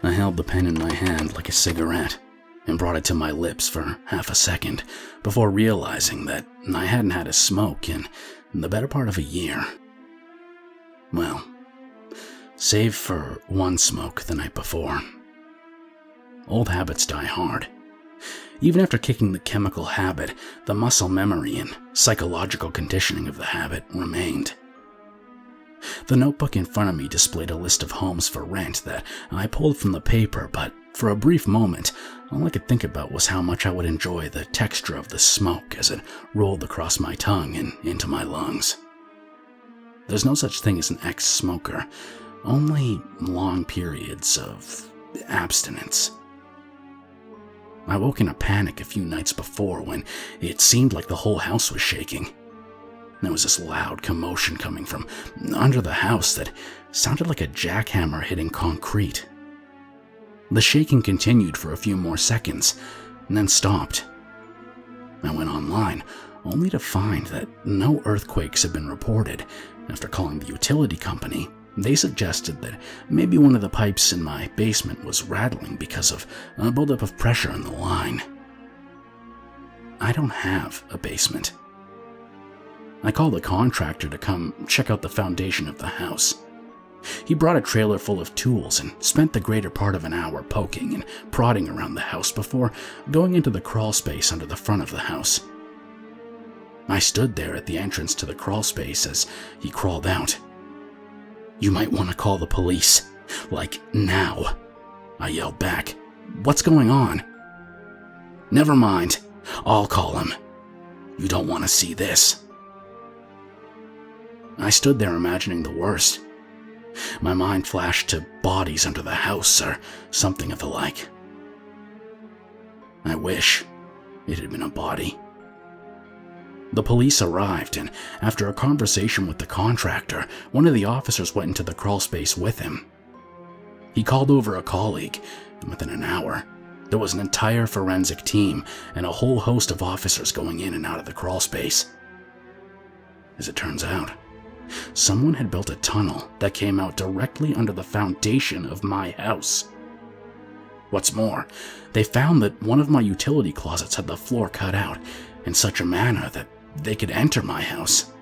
I held the pen in my hand like a cigarette and brought it to my lips for half a second before realizing that I hadn't had a smoke in the better part of a year. Well, save for one smoke the night before. Old habits die hard. Even after kicking the chemical habit, the muscle memory and psychological conditioning of the habit remained. The notebook in front of me displayed a list of homes for rent that I pulled from the paper, but for a brief moment, all I could think about was how much I would enjoy the texture of the smoke as it rolled across my tongue and into my lungs. There's no such thing as an ex-smoker, only long periods of abstinence. I woke in a panic a few nights before when it seemed like the whole house was shaking. There was this loud commotion coming from under the house that sounded like a jackhammer hitting concrete. The shaking continued for a few more seconds and then stopped. I went online only to find that no earthquakes had been reported. After calling the utility company, they suggested that maybe one of the pipes in my basement was rattling because of a buildup of pressure in the line. I don't have a basement. I called the contractor to come check out the foundation of the house. He brought a trailer full of tools and spent the greater part of an hour poking and prodding around the house before going into the crawl space under the front of the house. I stood there at the entrance to the crawl space as he crawled out. "You might want to call the police. Like, now," I yelled back. "What's going on?" "Never mind. I'll call him. You don't want to see this." I stood there imagining the worst. My mind flashed to bodies under the house or something of the like. I wish it had been a body. The police arrived, and after a conversation with the contractor, one of the officers went into the crawl space with him. He called over a colleague, and within an hour, there was an entire forensic team and a whole host of officers going in and out of the crawl space. As it turns out, someone had built a tunnel that came out directly under the foundation of my house. What's more, they found that one of my utility closets had the floor cut out in such a manner that they could enter my house.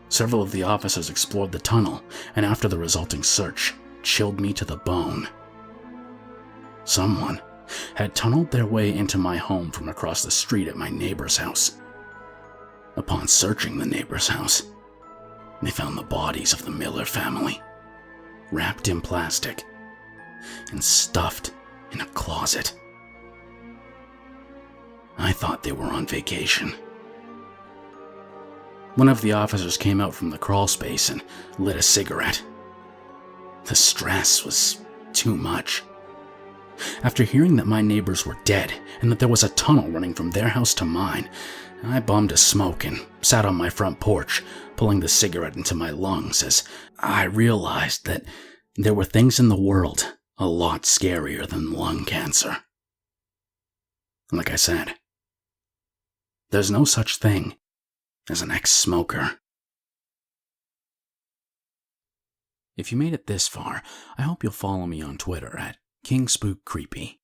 Several of the officers explored the tunnel, and after the resulting search, chilled me to the bone. Someone had tunneled their way into my home from across the street at my neighbor's house. Upon searching the neighbor's house, they found the bodies of the Miller family, wrapped in plastic and stuffed in a closet. I thought they were on vacation. One of the officers came out from the crawl space and lit a cigarette. The stress was too much. After hearing that my neighbors were dead and that there was a tunnel running from their house to mine, I bummed a smoke and sat on my front porch, pulling the cigarette into my lungs as I realized that there were things in the world a lot scarier than lung cancer. Like I said, there's no such thing as an ex-smoker. If you made it this far, I hope you'll follow me on Twitter at KingSpook Creepy.